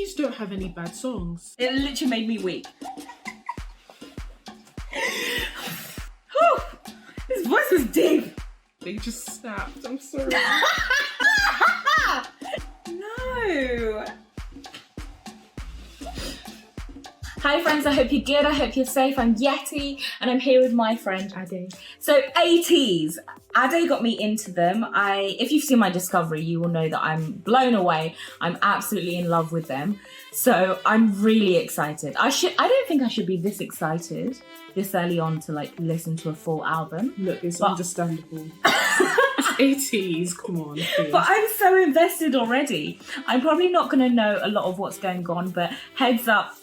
ATEEZ don't have any bad songs. It literally made me weak. His voice was deep. They just snapped. I'm sorry. No. Hi friends, I hope you're good. I hope you're safe. I'm Yetti and I'm here with my friend Ade. So ATEEZ, Ade got me into them. If you've seen my discovery, you will know that I'm blown away. I'm absolutely in love with them. So I'm really excited. I don't think I should be this excited this early on to like listen to a full album. Look, it's understandable. ATEEZ, come on. Please. But I'm so invested already. I'm probably not going to know a lot of what's going on, but heads up,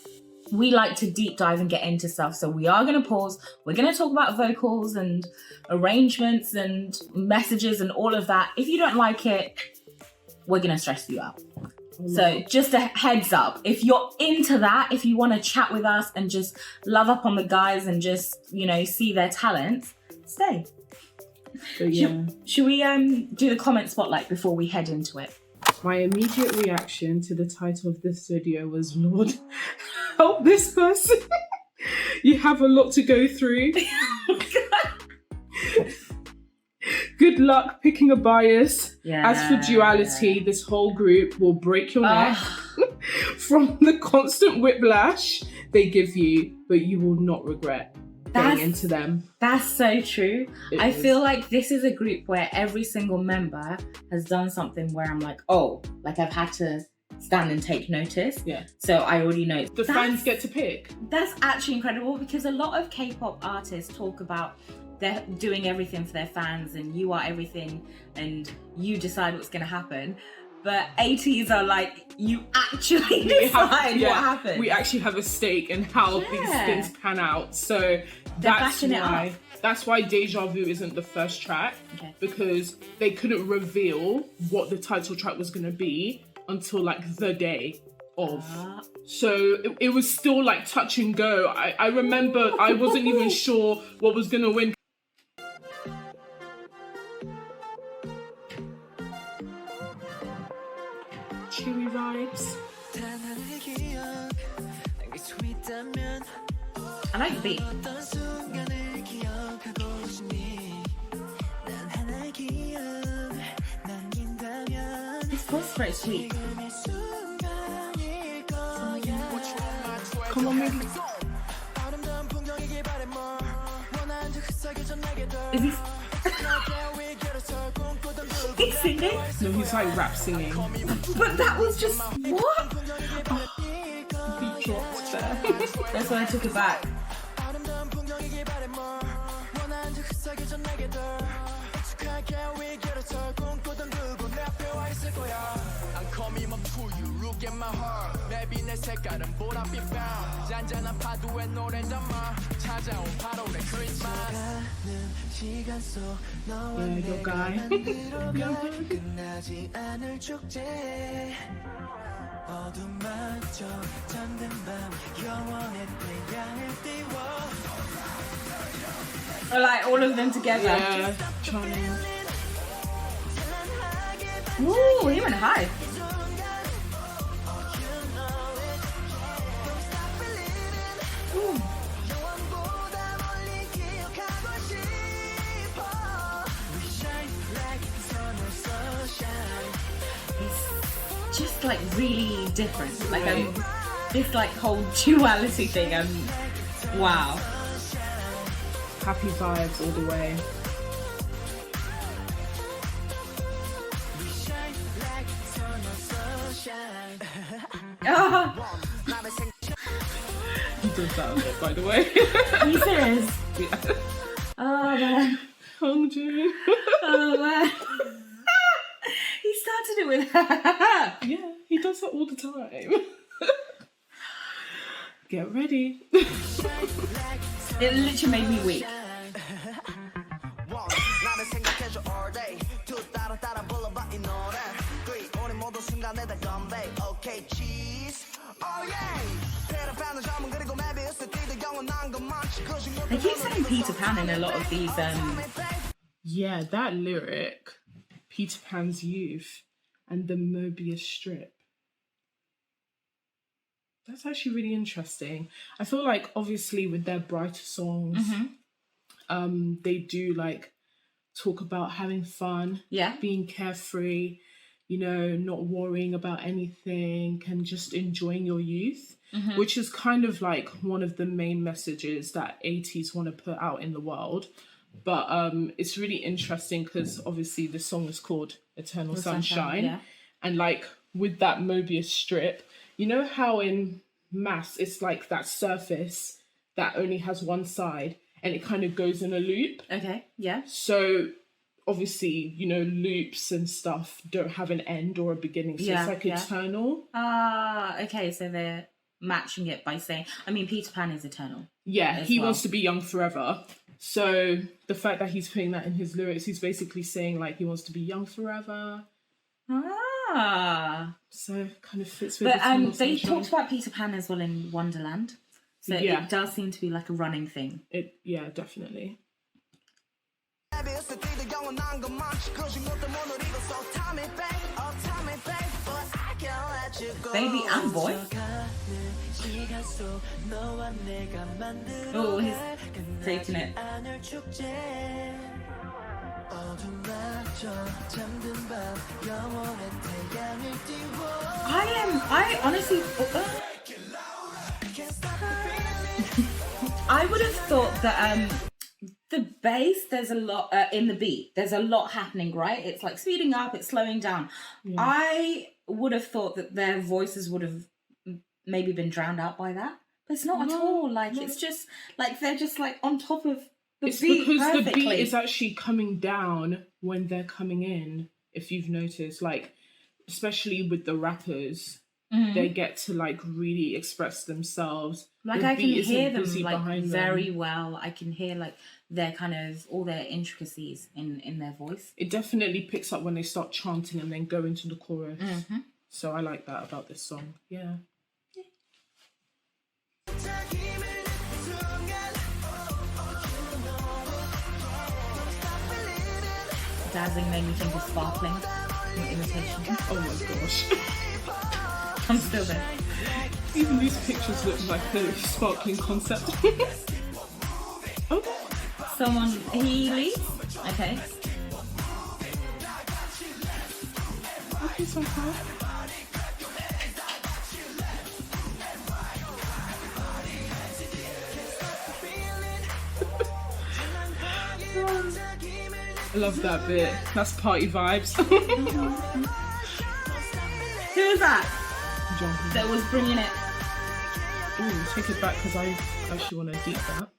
we like to deep dive and get into stuff. So we are going to pause. We're going to talk about vocals and arrangements and messages and all of that. If you don't like it, we're going to stress you out. So just a heads up, if you're into that, if you want to chat with us and just love up on the guys and just, you know, see their talents, stay. So, yeah. Should we do the comment spotlight before we head into it? My immediate reaction to the title of this video was, Lord, help this person. You have a lot to go through. Good luck picking a bias. Yeah. As for duality, this whole group will break your neck from the constant whiplash they give you, but you will not regret getting into them. That's so true. I feel like this is a group where every single member has done something where I'm like, oh, like I've had to stand and take notice. Yeah. So I already know. The fans get to pick. That's actually incredible because a lot of K-pop artists talk about they're doing everything for their fans and you are everything and you decide what's going to happen. But ATEEZ are like, you actually decide what happens. We actually have a stake in how these things pan out. So that's why Deja Vu isn't the first track, because they couldn't reveal what the title track was going to be until like the day of. So it was still like touch and go. I remember I wasn't even sure what was going to win. Cheery vibes. I like the beat. This voice is very sweet. Come on, maybe. Is he? He's singing? No, he's like rap singing. But that was just what? He dropped there. That's why I took it back. Yeah, your guy. Or like all of them together. Yeah, charming. Ooh, he went high. Ooh. It's just like really different. Like this like whole duality thing. Wow. Happy vibes all the way. He does that a bit, by the way. Are you serious? Yeah. Oh man. Hongjoong. Oh man. He started it with her. Yeah, he does that all the time. Get ready. It literally made me weak. They keep saying Peter Pan in a lot of these. Yeah, that lyric, Peter Pan's youth and the Mobius strip. That's actually really interesting. I feel like obviously with their brighter songs, they do like talk about having fun, being carefree, you know, not worrying about anything and just enjoying your youth, which is kind of like one of the main messages that ATEEZ want to put out in the world. But it's really interesting because obviously the song is called Eternal Sunshine. And like with that Mobius strip, you know how in maths it's like that surface that only has one side and it kind of goes in a loop. Okay, yeah. So obviously, you know, loops and stuff don't have an end or a beginning. So it's like eternal. Okay, so they're matching it by saying, I mean, Peter Pan is eternal. Yeah, he wants to be young forever. So the fact that he's putting that in his lyrics, he's basically saying like he wants to be young forever. So it kind of fits with. But they talked about Peter Pan as well in Wonderland, so it does seem to be like a running thing. Definitely. Baby and boy. Oh, he's taking it. I honestly I would have thought that the bass, there's a lot in the beat, there's a lot happening, right? It's like speeding up, it's slowing down. I would have thought that their voices would have maybe been drowned out by that, but it's not at all. Like it's just like they're just like on top of the beat because perfectly. the beat is actually coming down when they're coming in. If you've noticed, like especially with the rappers, they get to like really express themselves. Like I can hear them like very well. I can hear like their kind of all their intricacies in their voice. It definitely picks up when they start chanting and then go into the chorus. So I like that about this song. Yeah. Dazzling made me think of sparkling imitation. Oh my gosh. I'm still there. Even these pictures look like a sparkling concept. Oh. Someone, he leaves? Okay. Okay, so far. I love that bit. That's party vibes. Who was that? Jongho. That was bringing it. Ooh, take it back because I actually want to deep that.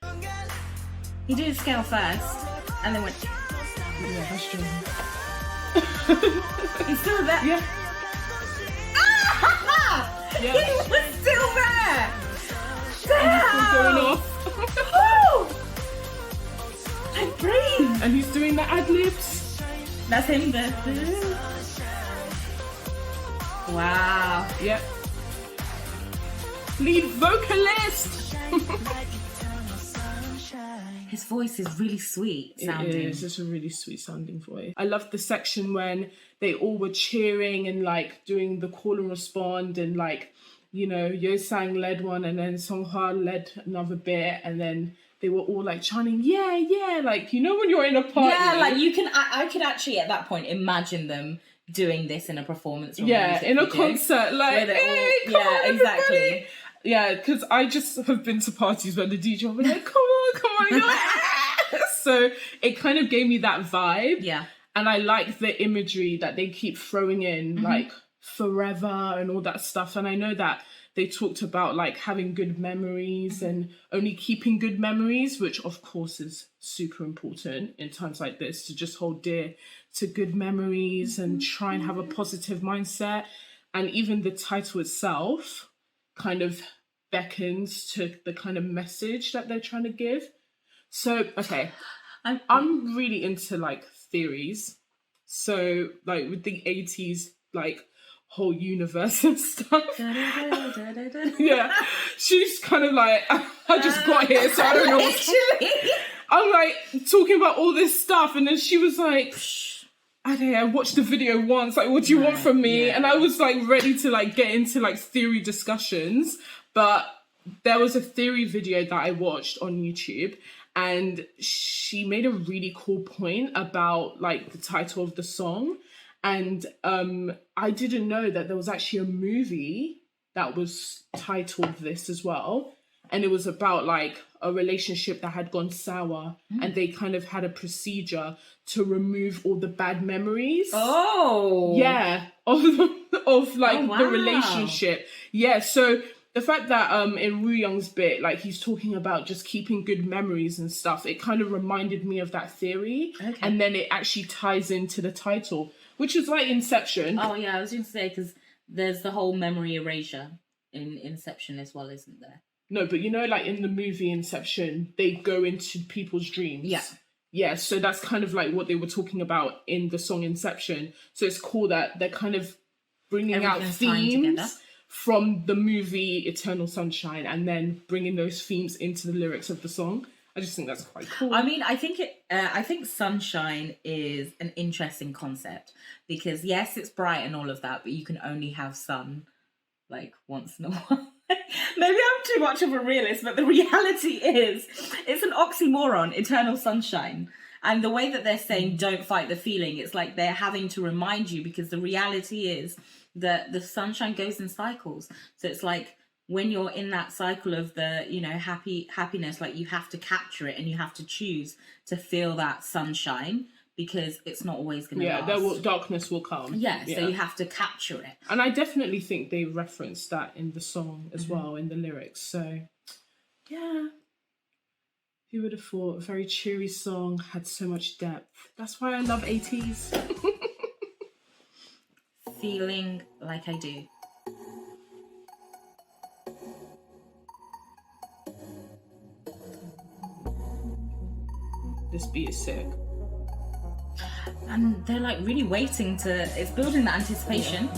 He did scale first and then went. Yeah, that's Jongho. He's still there. Yeah. He was still there. Damn. Going off. I breathe. And he's doing the ad libs. That's him there. Wow. Yep. Lead vocalist. His voice is really sweet sounding. It is. It's a really sweet sounding voice. I loved the section when they all were cheering and like doing the call and respond and like, you know, Yeosang led one and then Seonghwa led another bit and then they were all like chanting, yeah, yeah, like, you know when you're in a party. Yeah, like you can, I could actually at that point imagine them doing this in a performance. Yeah, in a concert, like, hey, come on, exactly. Everybody. Yeah, because I just have been to parties where the DJ will be like, come on, you're like, so it kind of gave me that vibe. Yeah. And I like the imagery that they keep throwing in, like forever and all that stuff. And I know that they talked about like having good memories and only keeping good memories, which of course is super important in times like this, to just hold dear to good memories and try and have a positive mindset. And even the title itself kind of beckons to the kind of message that they're trying to give. So, okay, I'm really into like theories. So like with the ATEEZ, like whole universe and stuff. Yeah, she's kind of like, I just got here, so I don't know. I'm like talking about all this stuff, and then she was like, I watched the video once, like, what do you want from me? And I was like ready to like get into like theory discussions, but there was a theory video that I watched on YouTube, and she made a really cool point about like the title of the song. And I didn't know that there was actually a movie that was titled this as well. And it was about like a relationship that had gone sour, and they kind of had a procedure to remove all the bad memories. Oh. Yeah. Of like the relationship. Yeah. So the fact that in Wooyoung's bit, like he's talking about just keeping good memories and stuff, it kind of reminded me of that theory. Okay. And then it actually ties into the title, which is like Inception. Oh yeah, I was going to say, because there's the whole memory erasure in Inception as well, isn't there? No, but you know, like in the movie Inception, they go into people's dreams. Yeah. Yeah, so that's kind of like what they were talking about in the song Inception. So it's cool that they're kind of bringing out themes from the movie Eternal Sunshine and then bringing those themes into the lyrics of the song. I just think that's quite cool. I mean, I think Sunshine is an interesting concept because yes, it's bright and all of that, but you can only have sun like once in a while. Maybe I'm too much of a realist, but the reality is it's an oxymoron, eternal sunshine. And the way that they're saying don't fight the feeling, it's like they're having to remind you, because the reality is that the sunshine goes in cycles. So it's like when you're in that cycle of the, you know, happiness, like you have to capture it and you have to choose to feel that sunshine, because it's not always going to last. Darkness will come. Yeah, so you have to capture it. And I definitely think they referenced that in the song as well, in the lyrics. So, yeah. Who would have thought a very cheery song had so much depth? That's why I love ATEEZ. Feeling like I do. This beat is sick. And they're like really waiting to, it's building the anticipation.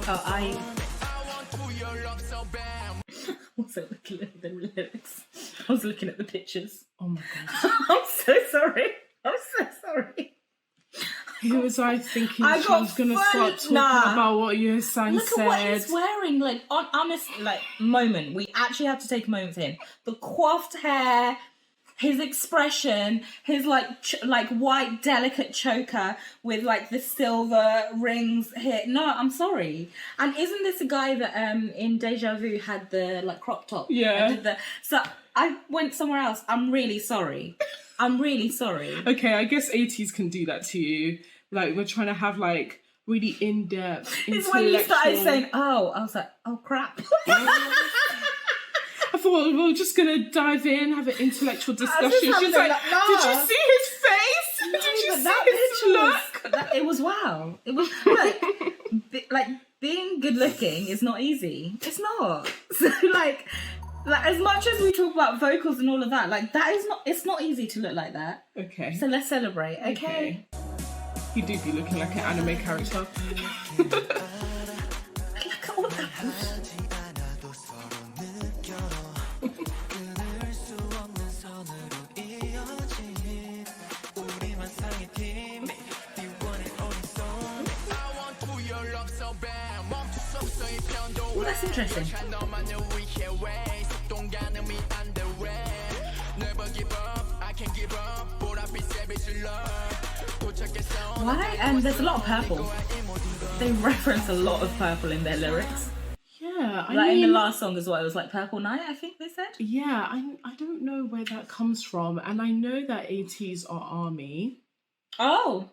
Oh, I wasn't looking at the lyrics. I was looking at the pictures. Oh my god. I'm so sorry. I'm so sorry. Who was I thinking she was going to start talking about what Yeosang said? Look at what he's wearing. Like, honest, like, moment. We actually have to take a moment for him. The coiffed hair, his expression, his, like white, delicate choker with, like, the silver rings here. No, I'm sorry. And isn't this a guy that in Deja Vu had the, like, crop top? Yeah. So I went somewhere else. I'm really sorry. I'm really sorry. Okay, I guess ATEEZ can do that to you. Like, we're trying to have, like, really in-depth, It's when you started saying, oh, I was like, oh, crap. I thought we were just going to dive in, have an intellectual discussion. She's like, no. Did you see his face? No, did you see his look? It was wow. It was, like, being good-looking is not easy. It's not. So, like, as much as we talk about vocals and all of that, like, that is not, it's not easy to look like that. Okay. So let's celebrate, okay? You do be looking like an anime character. Look at all that. Oh, that's interesting. Why? And there's a lot of purple. They reference a lot of purple in their lyrics. Yeah, I mean, in the last song as well, it was like Purple Night, I think they said. Yeah, I don't know where that comes from, and I know that ATEEZ are ARMY. Oh.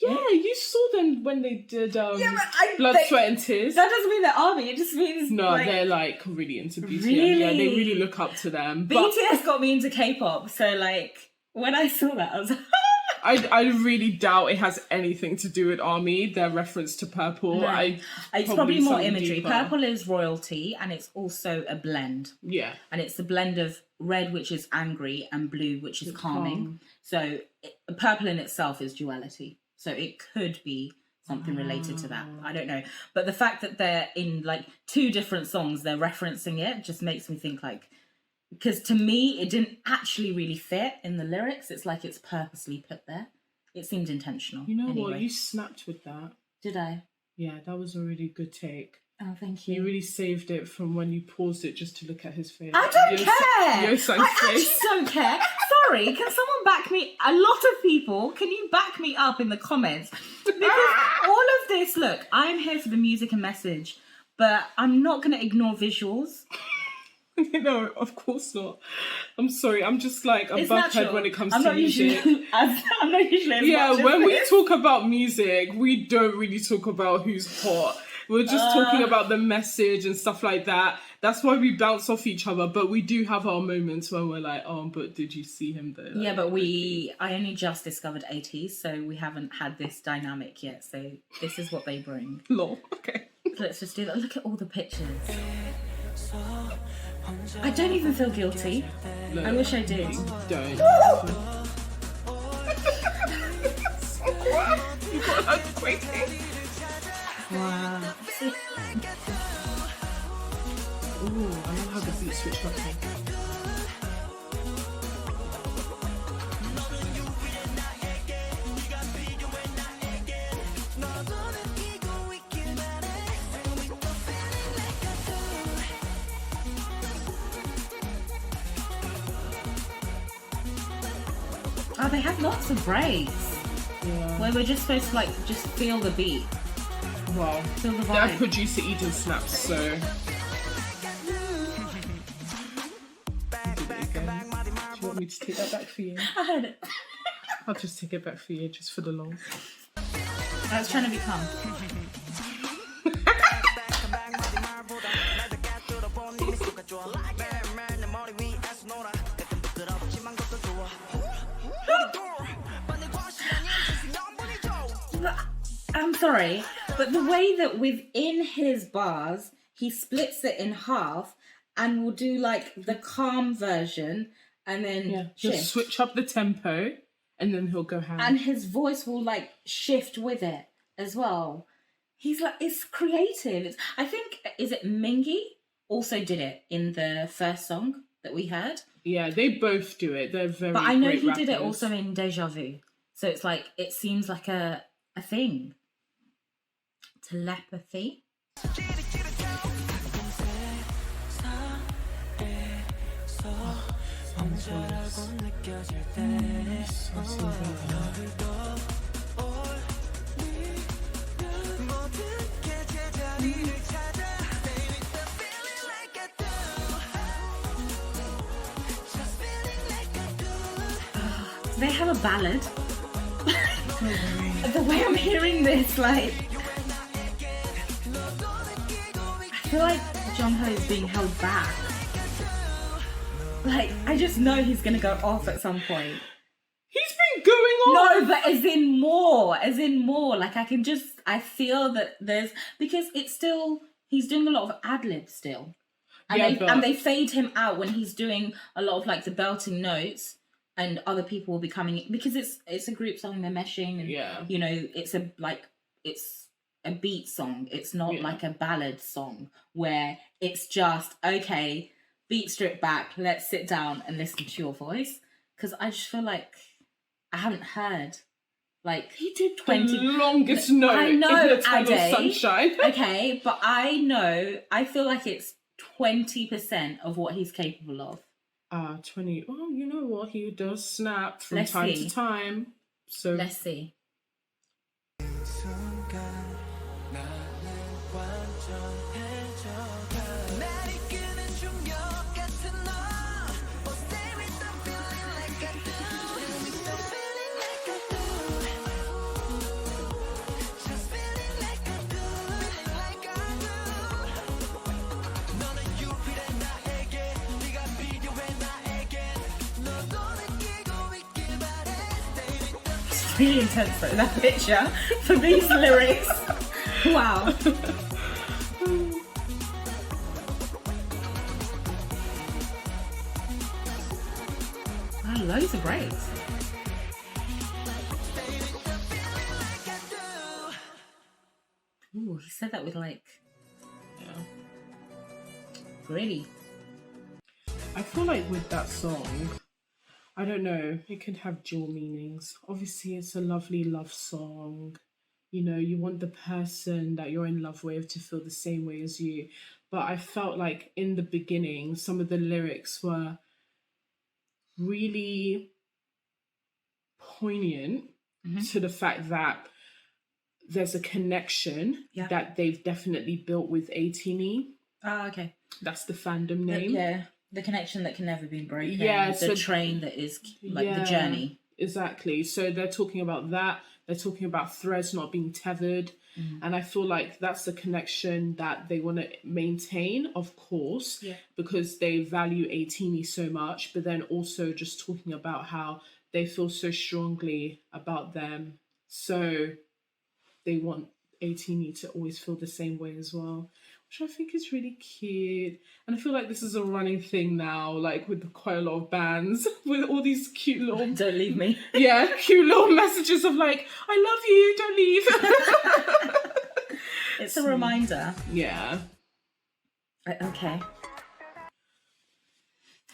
Yeah, you saw them when they did Blood, Sweat and Tears. That doesn't mean they're ARMY, it just means... No, like, they're like really into BTS. Really? Yeah, they really look up to them. BTS got me into K-pop, so like, when I saw that, I was like... I really doubt it has anything to do with ARMY, their reference to purple. No. It's probably more imagery. Deeper. Purple is royalty, and it's also a blend. Yeah. And it's a blend of red, which is angry, and blue, which is calming. So purple in itself is duality. So it could be something related to that. I don't know. But the fact that they're in like 2 different songs, they're referencing it, just makes me think like, because to me, it didn't actually really fit in the lyrics. It's like it's purposely put there. It seemed intentional. You know what? You snapped with that. Did I? Yeah, that was a really good take. Oh, thank you. You really saved it from when you paused it just to look at his face. I don't care. Yeosang's I actually don't care. Sorry, can someone back me? A lot of people, can you back me up in the comments? Because all of this, look, I'm here for the music and message, but I'm not going to ignore visuals. No, of course not. I'm sorry. I'm just like a buckhead when it comes to music. I'm not usually. When we talk about music, we don't really talk about who's hot. We're just talking about the message and stuff like that. That's why we bounce off each other. But we do have our moments when we're like, oh, but did you see him there? Yeah, but I only just discovered ATEEZ, so we haven't had this dynamic yet. So this is what they bring. Lol. Okay. Let's just do that. Look at all the pictures. I don't even feel guilty. Look, I wish I did. Don't. You got earthquaking. Wow. Ooh, I love how the beat switched up here. Oh, they have lots of breaks. Yeah. Where we're just supposed to like just feel the beat. Well, feel the vibe. That producer Eden snaps, so. Do you want me to take that back for you? I heard it. I'll just take it back for you, just for the long. I was trying to become. I'm sorry, but the way that within his bars, he splits it in half and will do like the calm version and then he'll switch up the tempo and then he'll go ham. And his voice will like shift with it as well. He's like, it's creative. I think, is it Mingi also did it in the first song that we heard? Yeah, they both do it. They're very But I know great he rappers. did it also in Deja Vu. So it's like, it seems like a thing. Telepathy. Do they have a ballad? The way I'm hearing this, like, I feel like Jongho is being held back. Like, I just know he's gonna go off at some point. He's been going on. No, but as in more. Like, I feel that there's, because it's still, he's doing a lot of ad-lib still. And, and they fade him out when he's doing a lot of like the belting notes. And other people will be coming in, because it's a group song, they're meshing, and you know, it's a beat song. It's not like a ballad song where it's just, okay, beat strip back, let's sit down and listen to your voice. Because I just feel like I haven't heard like he did 20 the longest note in the Tunnel of Sunshine. Okay, but I feel like it's 20% of what he's capable of. 20. Well, you know what? He does snap from time to time. So let's see. Really intense though, that picture for these lyrics. Wow. Wow, loads of breaks. that with like, Yeah. really. I feel like with that song, I don't know, it could have dual meanings. Obviously, it's a lovely love song. You know, you want the person that you're in love with to feel the same way as you. But I felt like in the beginning, some of the lyrics were really poignant to the fact that there's a connection that they've definitely built with ATEEZ. Oh, okay. That's the fandom name. The connection that can never be broken. Yeah, the train that is like the journey. Exactly. So they're talking about that. They're talking about threads not being tethered. And I feel like that's the connection that they want to maintain, of course, because they value ATEEZ so much, but then also just talking about how they feel so strongly about them. So they want ATEEZ to always feel the same way as well, which I think is really cute. And I feel like this is a running thing now, like with quite a lot of bands, with all these cute little... Don't leave me. Yeah, cute little messages of like, I love you, don't leave. It's a reminder. Yeah. Okay.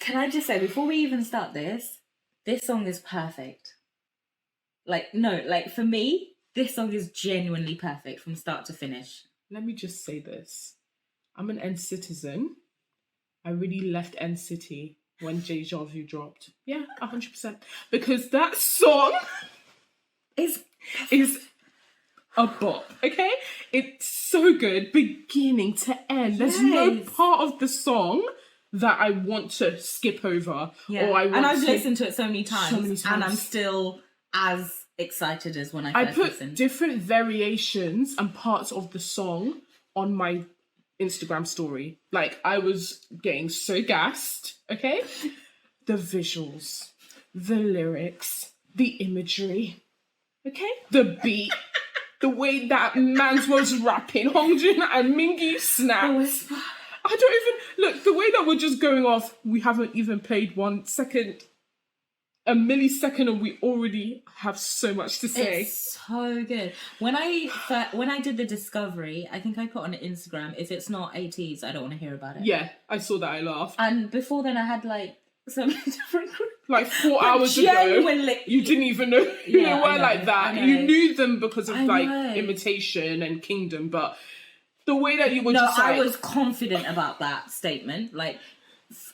Can I just say, before we even start this song is perfect. Like, no, like for me, this song is genuinely perfect from start to finish. Let me just say this. I'm an N citizen. I really left N City when Deja Vu dropped. Yeah, 100%. Because that song is a bop, okay? It's so good, beginning to end. There's no part of the song that I want to skip over. Yeah. Or and I've listened to it so many times. And I'm still as excited as when I first listened. I put different variations and parts of the song on my Instagram story. Like, I was getting so gassed, okay? The visuals, the lyrics, the imagery, okay? The beat, the way that Mans was rapping, Hongjoong and Mingi snaps. I don't even... Look, the way that we're just going off, we haven't even played 1 second... a millisecond and we already have so much to say. It's so good. When I did the discovery, I think I put on Instagram, if it's not ATEEZ, I don't want to hear about it. Yeah, I saw that, I laughed. And before then I had like so many different like 4 hours ago, you didn't even know who they were like that. You knew them because of like Imitation and Kingdom, but the way that you were just like... I was confident about that statement. Like,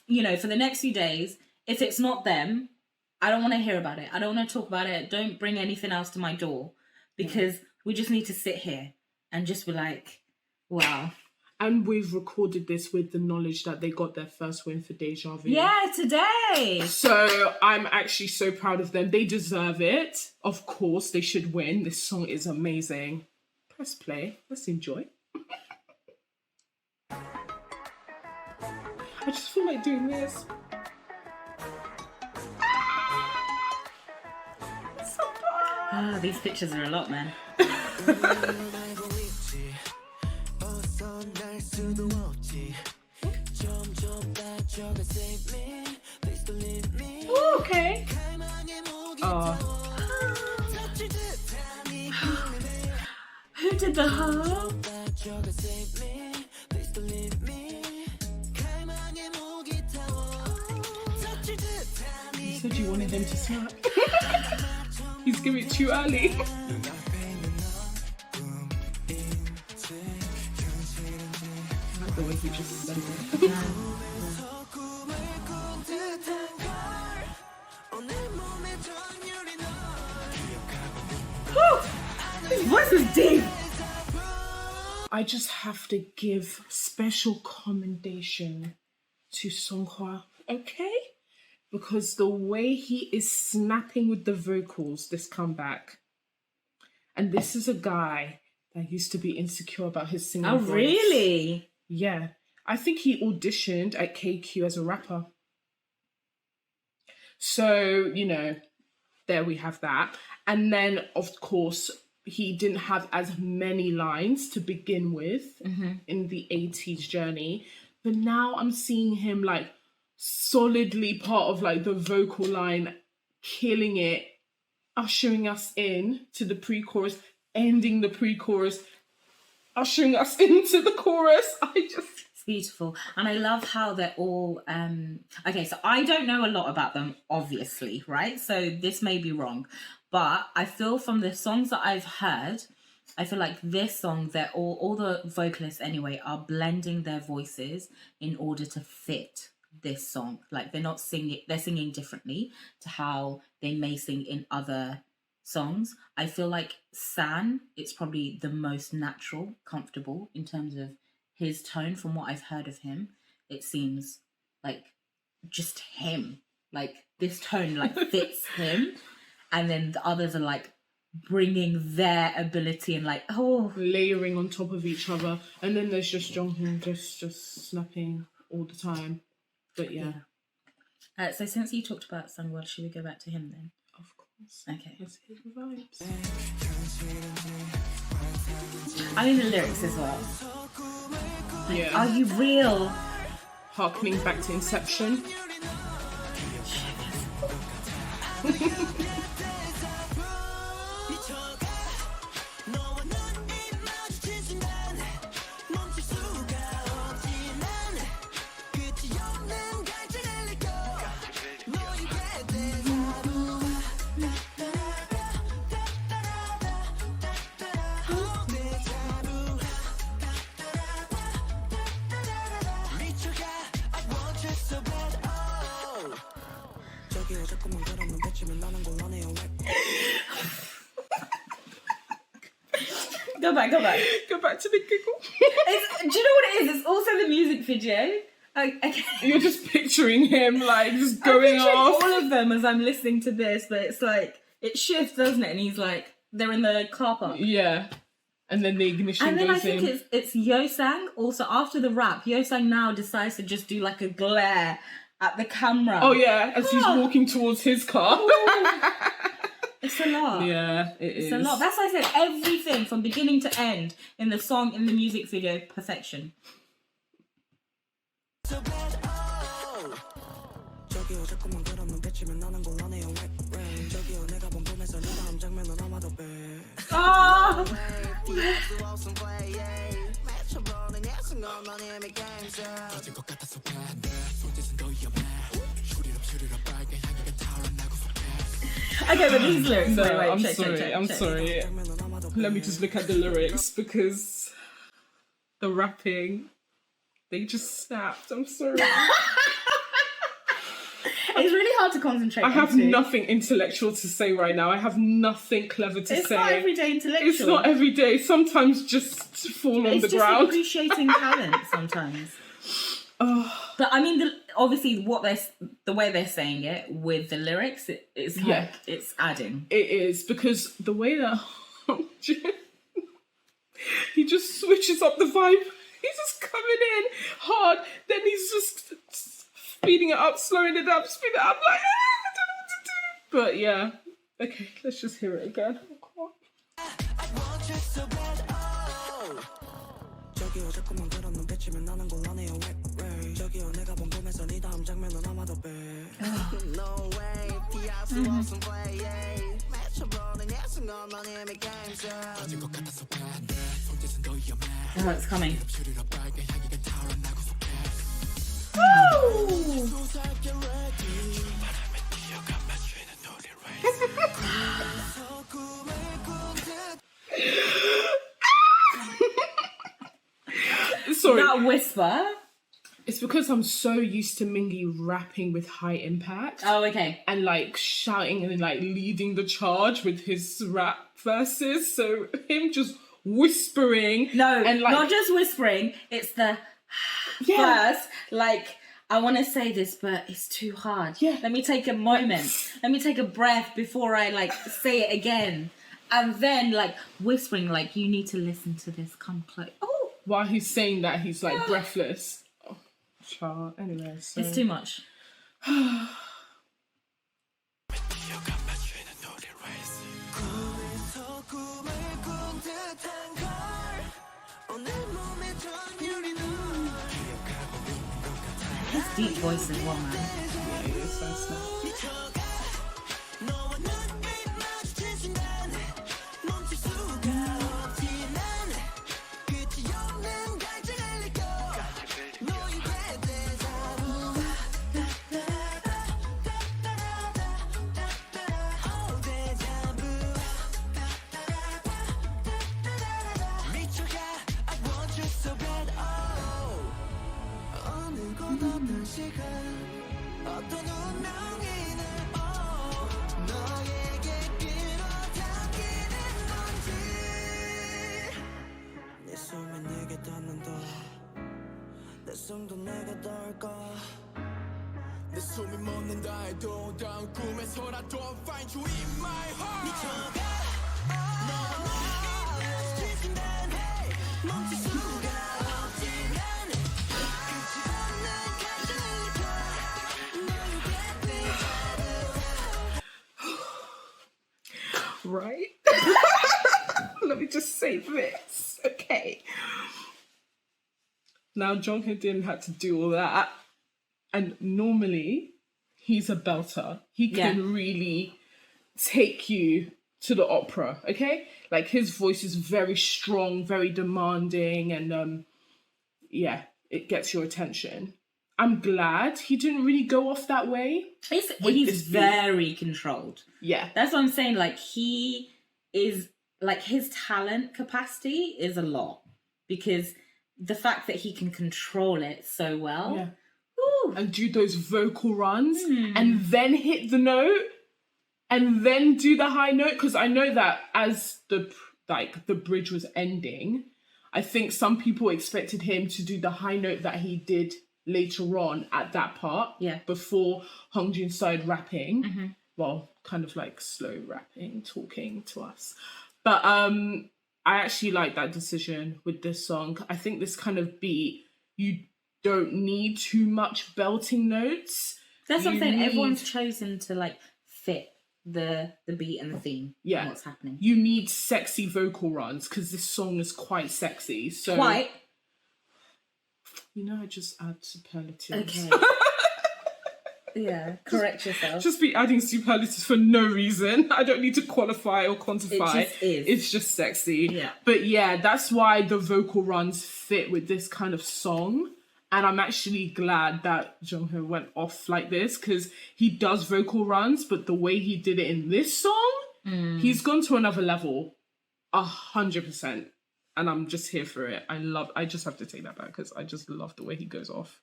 you know, for the next few days, if it's not them, I don't want to hear about it. I don't want to talk about it. Don't bring anything else to my door, because we just need to sit here and just be like, wow. And we've recorded this with the knowledge that they got their first win for Deja Vu. Yeah, today. So I'm actually so proud of them. They deserve it. Of course, they should win. This song is amazing. Press play. Let's enjoy. I just feel like doing this. These pictures are a lot, man. Ooh, okay. Who did the harp? You said you wanted them to snap. He's giving it too early. I like the way he just said it. His voice is deep. I just have to give special commendation to Seonghwa, okay? Because the way he is snapping with the vocals, this comeback. And this is a guy that used to be insecure about his singing voice. Oh, really? Yeah. I think he auditioned at KQ as a rapper. So, you know, there we have that. And then, of course, he didn't have as many lines to begin with in the ATEEZ journey. But now I'm seeing him, like, solidly part of like the vocal line, killing it, ushering us in to the pre-chorus, ending the pre-chorus. ushering us into the chorus. It's beautiful. And I love how they're all okay, so I don't know a lot about them, obviously, right? So this may be wrong. But I feel from the songs that I've heard, I feel like this song, they're all the vocalists anyway, are blending their voices in order to fit this song. Like they're not singing, they're singing differently to how they may sing in other songs. I feel like San, it's probably the most natural, comfortable in terms of his tone. From what I've heard of him, it seems like just him. Like this tone like fits him. And then the others are like bringing their ability and like, layering on top of each other. And then there's just Jongho just snapping all the time. But yeah. So since you talked about Seonghwa, should we go back to him then? Of course. Okay. Let's hear the vibes. I mean the lyrics as well. Yeah. Are you real? Harkening back to Inception. Go back. Go back to the giggle. Do you know what it is? It's also the music video. Okay. You're just picturing him like just going off. All of them as I'm listening to this, but it's like it shifts, doesn't it? And he's like, they're in the car park. Yeah. And then the ignition goes in. And then I think it's Yeosang. Also, after the rap, Yeosang now decides to just do like a glare at the camera. Oh yeah, as he's walking towards his car. It's a lot. Yeah, it is. It's a lot. That's why I said everything from beginning to end in the song, in the music video, perfection. Oh! Okay, but these lyrics. No, wait, I'm check, sorry. check. Let me just look at the lyrics because the rapping, they just snapped. I'm sorry. It's really hard to concentrate. I have nothing intellectual to say right now. I have nothing clever to say. It's not everyday intellectual. It's not every day. Sometimes just fall on the ground. It's just appreciating talent sometimes. But I mean, obviously, the way they're saying it with the lyrics, it's it's adding. It is, because the way that he just switches up the vibe. He's just coming in hard, then he's just speeding it up, slowing it up, speeding it up. Like, I don't know what to do. But yeah, okay, let's just hear it again. Oh, it's coming. Sorry. That whisper. It's because I'm so used to Mingi rapping with high impact. Oh, okay. And like shouting and like leading the charge with his rap verses. So him just whispering. No, and like, not just whispering. It's the verse. Like, I want to say this, but it's too hard. Yeah. Let me take a moment. Let me take a breath before I like say it again. And then like whispering, like, you need to listen to this. Come close. Oh. While he's saying that, he's like breathless. Oh, child. Anyway, so. It's too much. His deep voice as well, man. Yeah, it is so snap. Right? Let me just say this, okay? Now, Jongho didn't have to do all that. And normally, he's a belter. He can really take you to the opera, okay? Like, his voice is very strong, very demanding, and it gets your attention. I'm glad he didn't really go off that way. He's very controlled. Yeah. That's what I'm saying. Like, he is, like, his talent capacity is a lot. Because the fact that he can control it so well. Yeah. Ooh. And do those vocal runs. And then hit the note. And then do the high note. Because I know that as the bridge was ending, I think some people expected him to do the high note that he did later on at that part, before Hongjoong started rapping, well, kind of like slow rapping, talking to us. But I actually like that decision with this song. I think this kind of beat, you don't need too much belting notes. That's what I'm saying. Everyone's chosen to like fit the beat and the theme. Yeah, and what's happening. You need sexy vocal runs because this song is quite sexy. So quite. You know, I just add superlatives. Okay. Yeah, correct yourself. Just be adding superlatives for no reason. I don't need to qualify or quantify. It just is. It's just sexy. Yeah. But yeah, that's why the vocal runs fit with this kind of song. And I'm actually glad that Jongho went off like this because he does vocal runs, but the way he did it in this song, he's gone to another level. 100%. And I'm just here for it. I just have to take that back because I just love the way he goes off.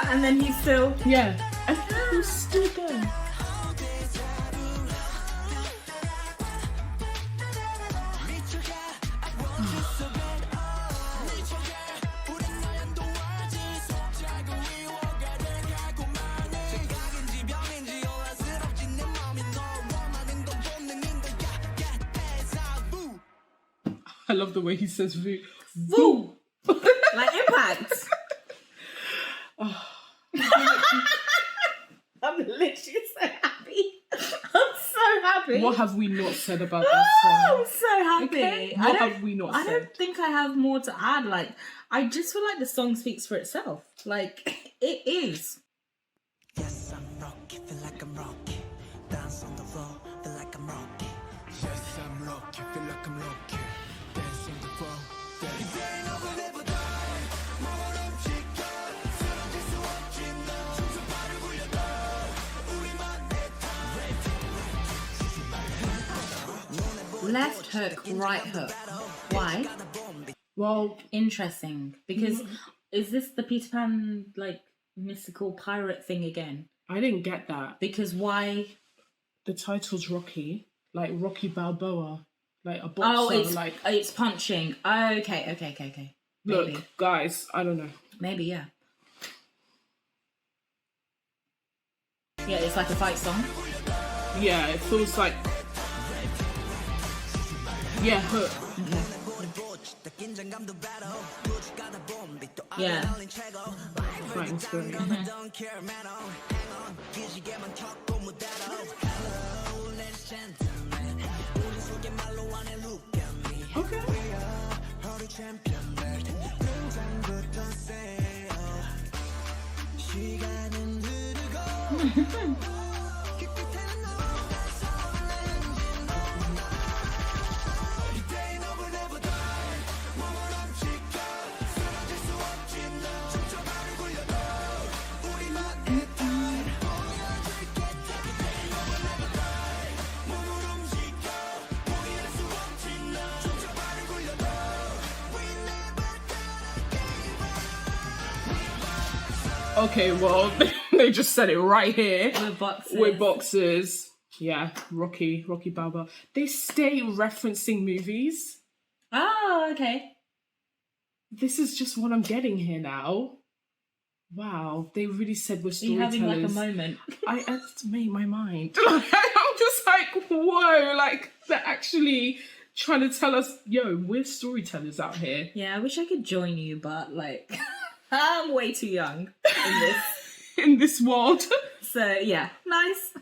And then he's still... Yeah. And he's still going. I love the way he says "voo." Voo! Like impact. I'm literally so happy. I'm so happy. What have we not said about that song? I'm so happy. Okay. What have we not said? I don't think I have more to add. Like, I just feel like the song speaks for itself. Like, it is. Yes, I'm rocky, feel like I'm rocky. Dance on the floor, feel like I'm rocky. Yes, I'm rocky, feel like I'm rocky. Dance on the floor, Left hook, right hook. Why? Well, interesting. Because is this the Peter Pan, like, mystical pirate thing again? I didn't get that. Because why? The title's Rocky. Like Rocky Balboa. Like a boxer. It's punching. Okay. Look, Maybe. guys, I don't know. Maybe, yeah. Yeah, it's like a fight song. Yeah, it feels like... Yeah, hook. Yeah. Fighting spirit. Okay. Okay, well, they just said it right here. With boxes. Boxes. Yeah, Rocky Balboa. They stay referencing movies. Oh, okay. This is just what I'm getting here now. Wow, they really said we're storytellers. Are you having like a moment? It's made my mind. I'm just like, whoa, like they're actually trying to tell us, yo, we're storytellers out here. Yeah, I wish I could join you, but like, I'm way too young in this. In this world. So yeah, nice.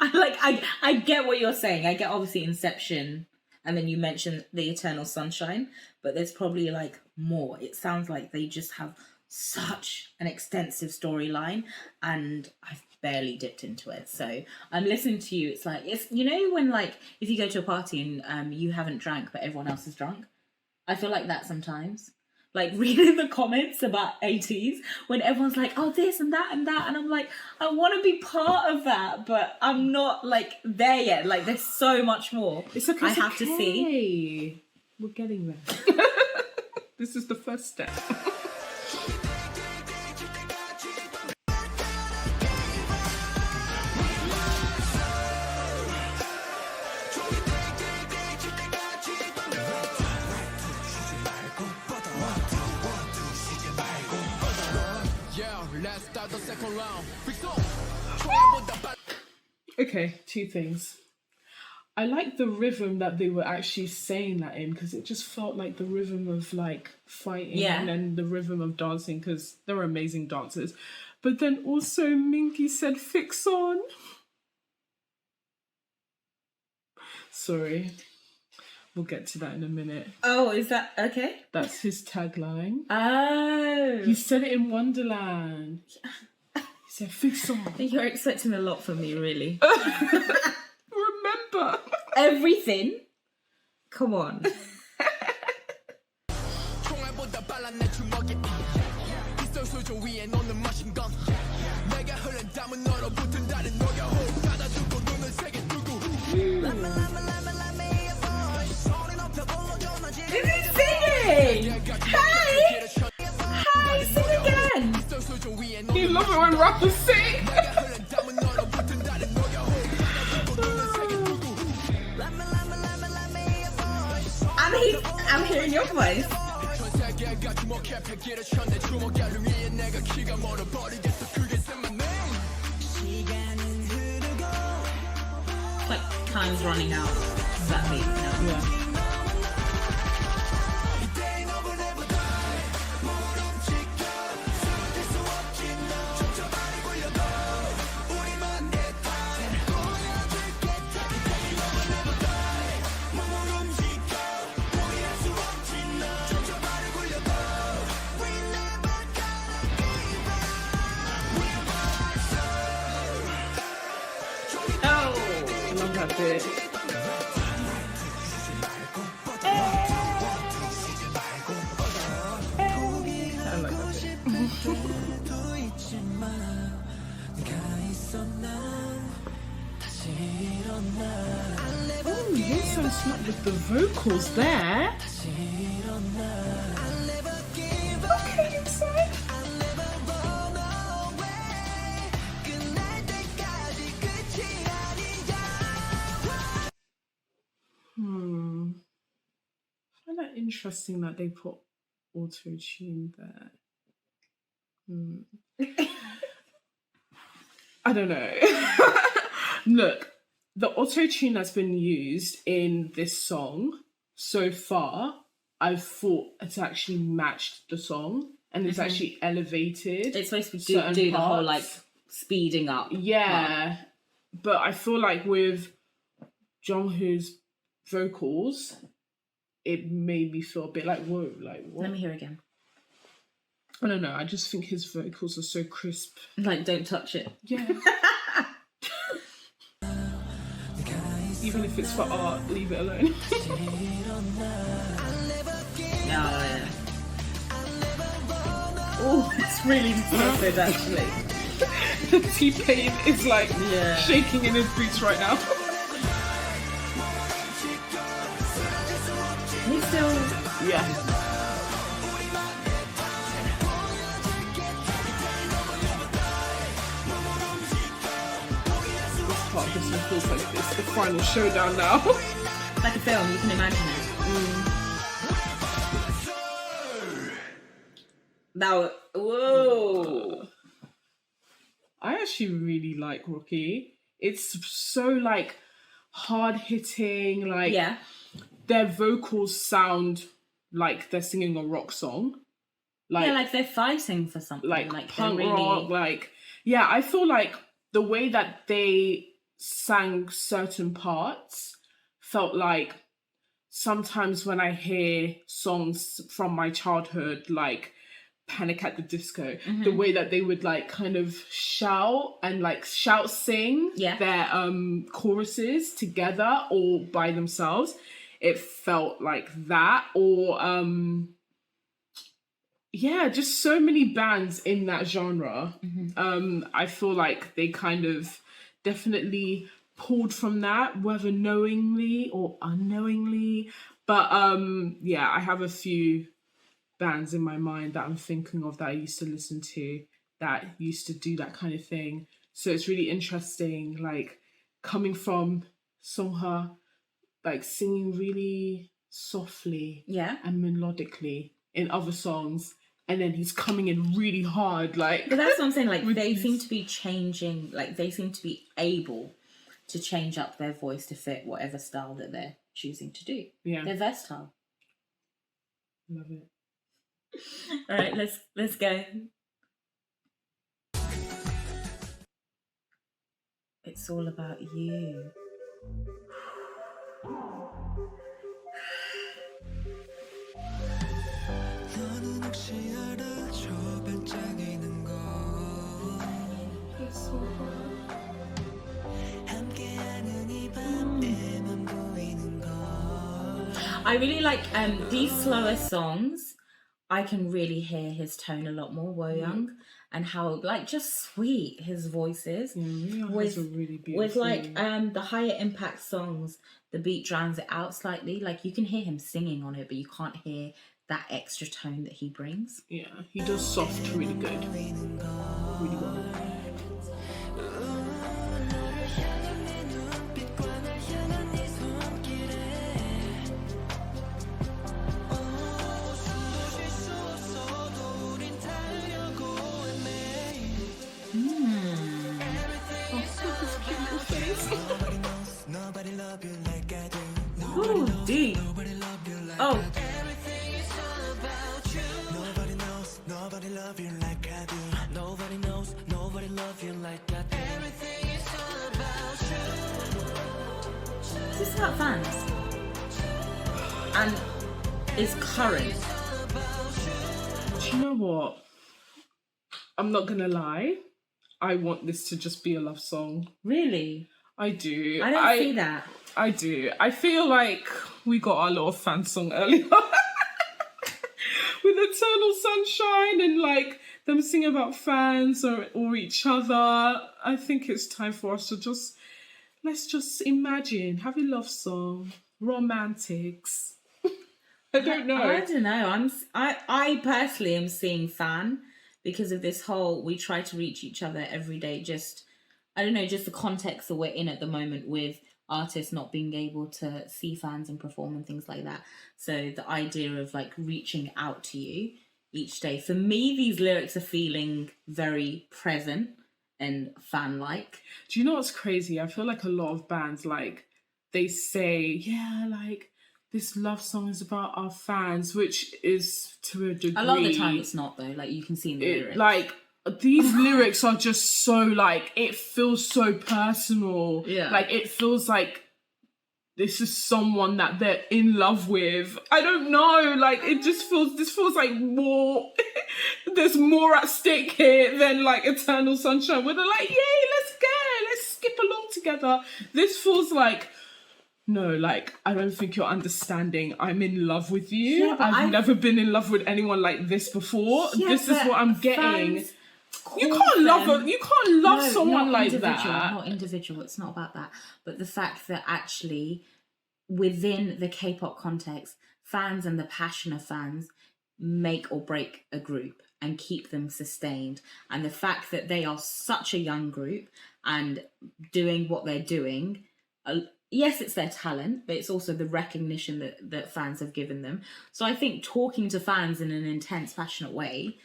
I get what you're saying. I get obviously Inception, and then you mentioned the Eternal Sunshine, but there's probably like more. It sounds like they just have such an extensive storyline, and I've barely dipped into it. So I'm listening to you. It's like, it's, you know, when like if you go to a party and you haven't drank but everyone else is drunk. I feel like that sometimes. Like reading the comments about ATEEZ when everyone's like, oh, this and that and that, and I'm like, I want to be part of that, but I'm not like there yet. Like there's so much more. It's okay. I have to see. We're getting there. This is the first step. Okay, two things. I like the rhythm that they were actually saying that in, because it just felt like the rhythm of like fighting and then the rhythm of dancing, because they were amazing dancers. But then also Mingi said fix on. Sorry. We'll get to that in a minute. Oh, is that okay? That's his tagline. Oh. He said it in Wonderland. He said fix on. I think you're expecting a lot from me, really. Remember. Everything? Come on. Is he singing? Hey! Hey, sing again! You love it when rappers sing! I'm hearing your voice. Like time's running out. Is that beat? No. Yeah. Bit. I like that bit. Oh, Yeosang slapped with the vocals there. Okay, inside. I find that interesting that they put auto-tune there. I don't know. Look, the auto-tune that's been used in this song so far, I've thought it's actually matched the song and it's actually elevated. It's supposed to do the whole like speeding up. Yeah. Part. But I feel like with Jongho's vocals, it made me feel a bit like, whoa, like what? Let me hear again. I don't know, I just think his vocals are so crisp. Like, don't touch it. Yeah. Even if it's for art, leave it alone. Yeah. Oh, it's really distorted actually. T-Pain is like shaking in his boots right now. He's still... Yeah. It feels like it's the final showdown now. Like a film, you can imagine it. Now, whoa. I actually really like Rocky. It's so like hard hitting, like their vocals sound like they're singing a rock song. Like they're fighting for something. Like punk rock, I feel like the way that they sang certain parts felt like sometimes when I hear songs from my childhood, like Panic at the Disco, the way that they would like kind of shout sing their choruses together or by themselves, it felt like that. Or just so many bands in that genre. I feel like they kind of definitely pulled from that, whether knowingly or unknowingly. But I have a few bands in my mind that I'm thinking of that I used to listen to that used to do that kind of thing. So it's really interesting, like coming from Seonghwa, like singing really softly and melodically in other songs, and then he's coming in really hard, like. But that's what I'm saying. Like they seem to be changing. Like they seem to be able to change up their voice to fit whatever style that they're choosing to do. Yeah, they're versatile. Love it. All right, let's go. It's all about you. I really like these slower songs. I can really hear his tone a lot more, Wooyoung, and how like just sweet his voice is. With a really beautiful with like the higher impact songs, the beat drowns it out slightly. Like you can hear him singing on it, but you can't hear that extra tone that he brings. Yeah, he does soft really good. Really well. Ooh, deep. Oh. Nobody love you like I do. Nobody knows, nobody love you like I do. Everything is all about you. Is this about fans? And it's current. Do you know what? I'm not gonna lie. I want this to just be a love song. Really? I do. I don't see that. I do. I feel like we got our little fan song earlier. With Eternal Sunshine and like them singing about fans or each other. I think it's time for us to let's just imagine, have a love song, romantics. I don't know. I don't know. I personally am seeing fan because of this whole we try to reach each other every day. Just I don't know, just the context that we're in at the moment with artists not being able to see fans and perform and things like that. So the idea of like reaching out to you each day. For me, these lyrics are feeling very present and fan-like. Do you know what's crazy? I feel like a lot of bands, like, they say, like, this love song is about our fans, which is to a degree. A lot of the time it's not, though. Like, you can see in the lyrics. Like, these lyrics are just so, like, it feels so personal. Yeah. Like, it feels like this is someone that they're in love with. I don't know. Like, this feels like more, there's more at stake here than, like, Eternal Sunshine, where they're like, yay, let's go, let's skip along together. This feels like, no, like, I don't think you're understanding. I'm in love with you. Yeah, I've never been in love with anyone like this before. Yeah, this is what I'm getting. You can't love No, someone not like individual, that. Not individual. It's not about that. But the fact that actually within the K-pop context, fans and the passion of fans make or break a group and keep them sustained. And the fact that they are such a young group and doing what they're doing, yes, it's their talent, but it's also the recognition that fans have given them. So I think talking to fans in an intense, passionate way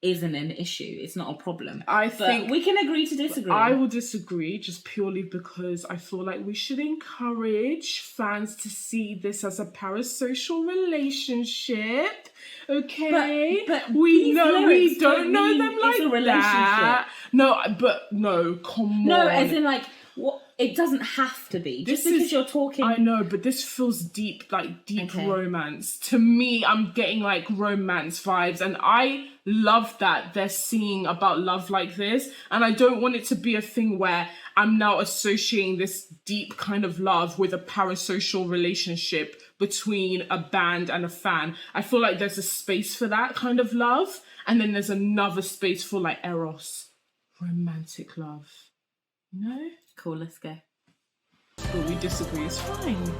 isn't an issue. It's not a problem. I think we can agree to disagree. I will disagree just purely because I feel like we should encourage fans to see this as a parasocial relationship. Okay, but we know we don't know mean them it's like a relationship. that. No, but no, come on. No, as in like what? It doesn't have to be. Just because you're talking. I know, but this feels deep, like deep Okay. romance. To me, I'm getting like romance vibes, and I love that they're singing about love like this. And I don't want it to be a thing where I'm now associating this deep kind of love with a parasocial relationship between a band and a fan. I feel like there's a space for that kind of love, and then there's another space for like eros, romantic love. You know? Cool, let's go. But we disagree, it's fine.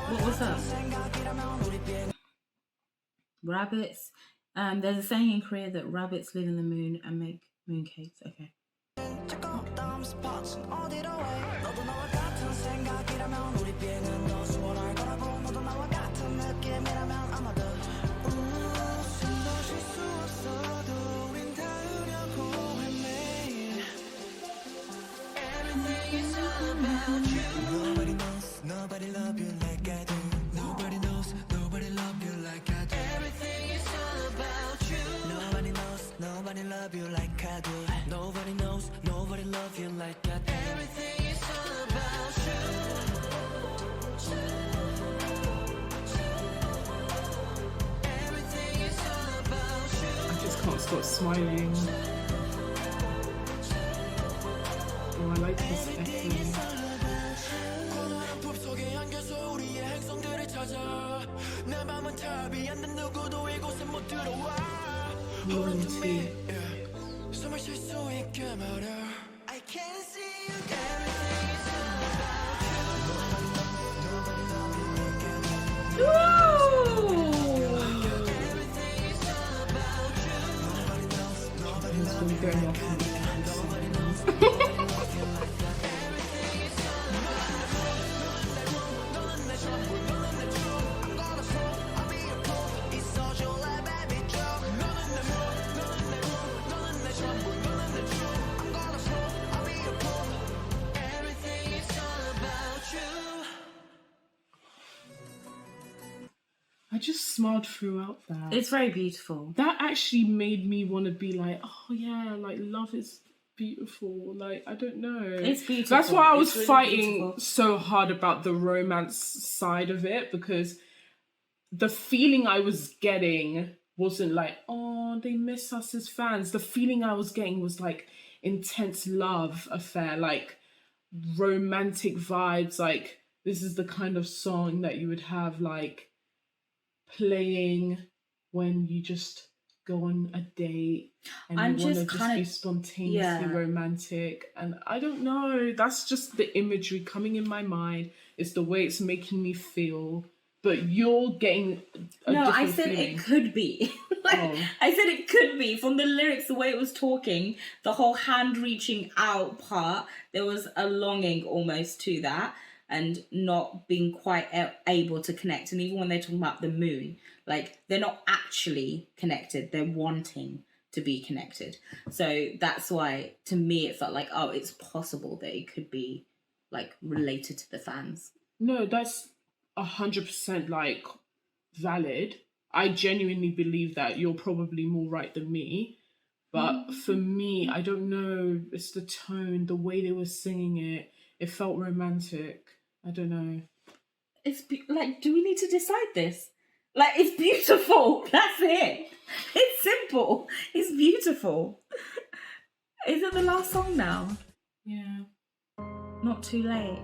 What was that? Rabbits. There's a saying in Korea that rabbits live in the moon and make mooncakes. Okay. Nobody love you like I do. Nobody knows, nobody love you like I do. Everything is all about you. Nobody knows, nobody love you like I do. Nobody knows, nobody love you like I do. Everything is all about you. Everything is all about you. I just can't stop smiling. Oh, I like this echo. Loyalty. I can't see you. It's been going off in the episode. I just smiled throughout that. It's very beautiful. That actually made me want to be like, oh yeah, like love is beautiful. Like, I don't know. It's beautiful. That's why I was really fighting beautiful. so hard about the romance side of it, because the feeling I was getting wasn't like, oh, they miss us as fans. The feeling I was getting was like intense love affair, like romantic vibes. Like, this is the kind of song that you would have like playing when you just go on a date and I'm you want to just just be spontaneously romantic. And I don't know, that's just the imagery coming in my mind. It's the way it's making me feel. But you're getting a No, different I said feeling. it could be. I said it could be. From the lyrics, the way it was talking, the whole hand reaching out part, there was a longing almost to that and not being quite able to connect. And even when they're talking about the moon, like they're not actually connected. They're wanting to be connected. So that's why, to me, it felt like, oh, it's possible that it could be like related to the fans. No, that's 100% like valid. I genuinely believe that. You're probably more right than me. But for me, I don't know. It's the tone, the way they were singing it. It felt romantic. I don't know. It's like, do we need to decide this? Like, it's beautiful. That's it. It's simple. It's beautiful. Is it the last song now? Yeah. Not too late.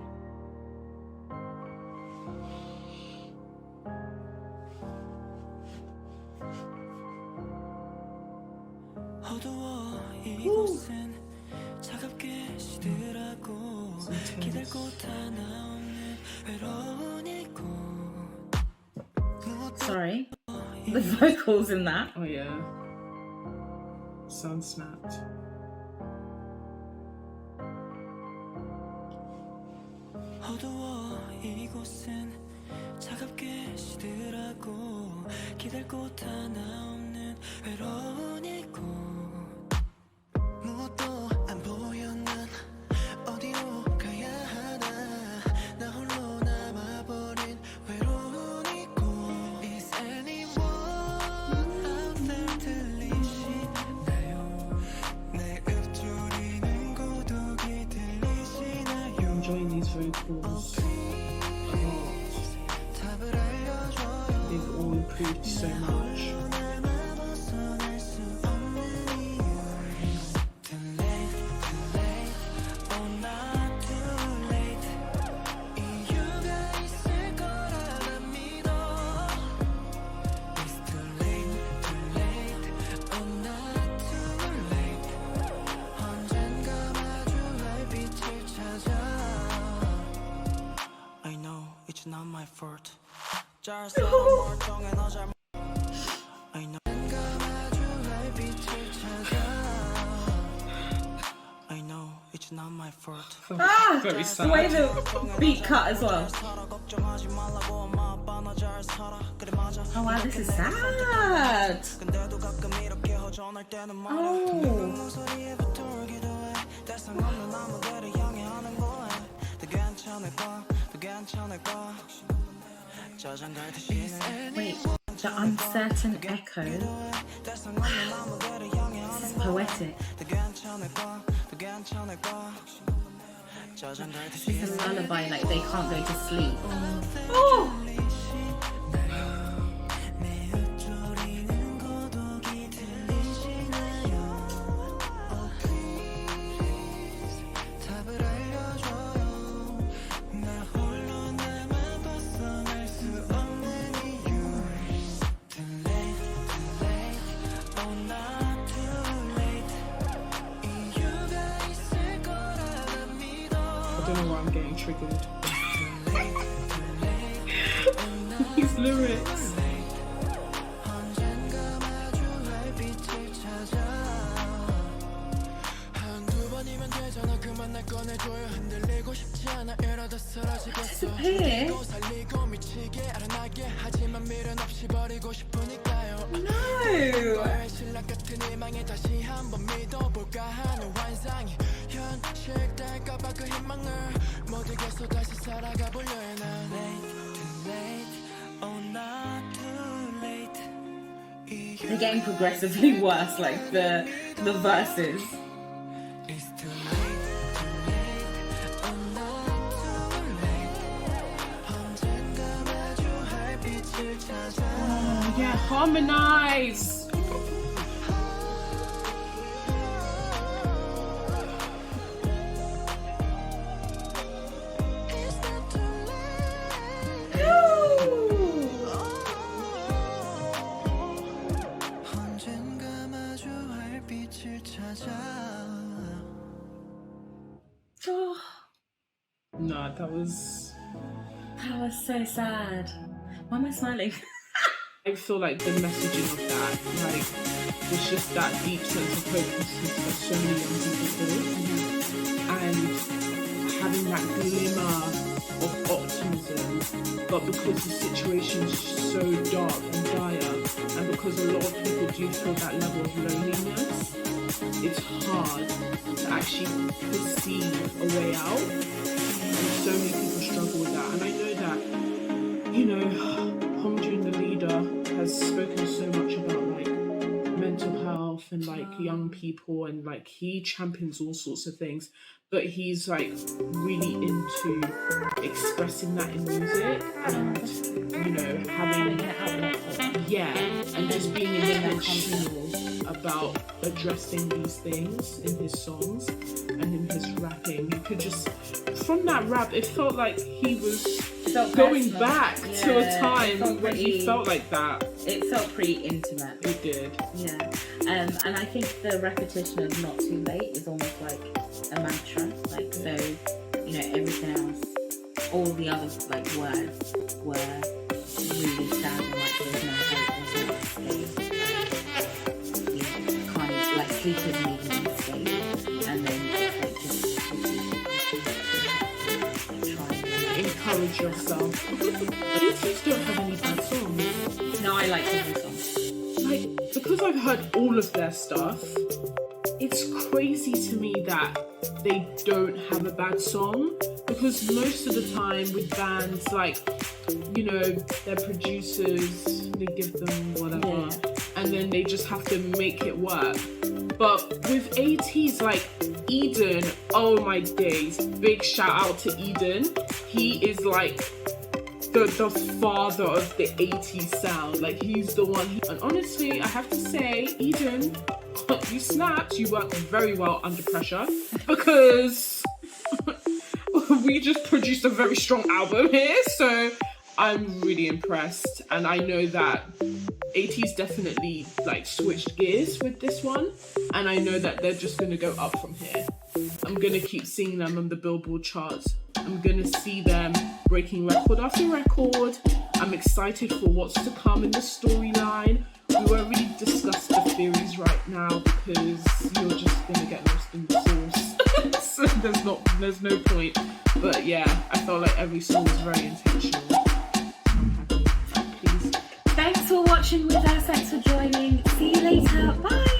어두워 이곳은 차갑게 시들하고 기댈 곳 하나 없는 외로운 이곳. Sorry. The vocals in that. Oh yeah. Sun snapped. 어두워 이곳은 차갑게 시들하고 기댈 곳 하나 없는 외로운 이곳. 무엇도 안 보여 난 어디로 가야 하나 나 홀로 남아버린 외로운 이곳. Is anyone out there 들리시나요? 내 읊조리는 고독이 들리시나요? Enjoying these vocals a lot. 답을 알려줘요. They've all improved so much. I know it's not my fault. 잘 살아 멀쩡해 너 잘. I know. I know it's not my fault. Very The way sad. the beat cut as well. Oh wow, this is sad. Wait, the uncertain echo. This is poetic. It's a lullaby, like they can't go to sleep. Oh! I don't know why I'm getting triggered. These lyrics. Disappear? No! They're getting progressively worse, like the verses. Oh, yeah, harmonize. No, that was so sad. Why am I smiling? I feel like the messaging of that, like, was just that deep sense of hopelessness that so many young people feel, and having that glimmer of optimism, but because the situation is so dark and dire, and because a lot of people do feel that level of loneliness, it's hard to actually perceive a way out, and so many people struggle with that. And I know that, you know, Hongjoong, the leader, has spoken so much about like mental health and like young people, and like he champions all sorts of things, but he's like really into expressing that in music and, you know, having an outlet for it. Yeah, and just being intentional about addressing these things in his songs and in his rapping. You could just, from that rap, it felt like he was going back to a time when he felt like that. It felt pretty intimate. It did. Yeah. And I think the repetition of "not too late" is almost like a mantra. Like, so, you know, everything else, all the other like words were really sounding like there's no hope, there's no escape. You know, kind of like sleep isn't even an escape. And then like just try and encourage yourself. ATEEZ don't have any bad songs. No, I like his songs. Like, because I've heard all of their stuff, it's crazy to me that they don't have a bad song, because most of the time with bands, like, you know, their producers, they give them whatever, and then they just have to make it work. But with ATEEZ, like Eden, oh my days, big shout out to Eden. He is like the father of the 80s sound. Like, he's the one. And honestly, I have to say, Eden, you snapped. You worked very well under pressure, because we just produced a very strong album here. So I'm really impressed, and I know that ATEEZ definitely like switched gears with this one, and I know that they're just gonna go up from here. I'm gonna keep seeing them on the Billboard charts. I'm gonna see them breaking record after record. I'm excited for what's to come in the storyline. We won't really discuss the theories right now, because you're just gonna get lost in the sauce. So there's no point. But yeah, I felt like every song was very intentional. Thanks for watching with us. Thanks for joining. See you later. Bye.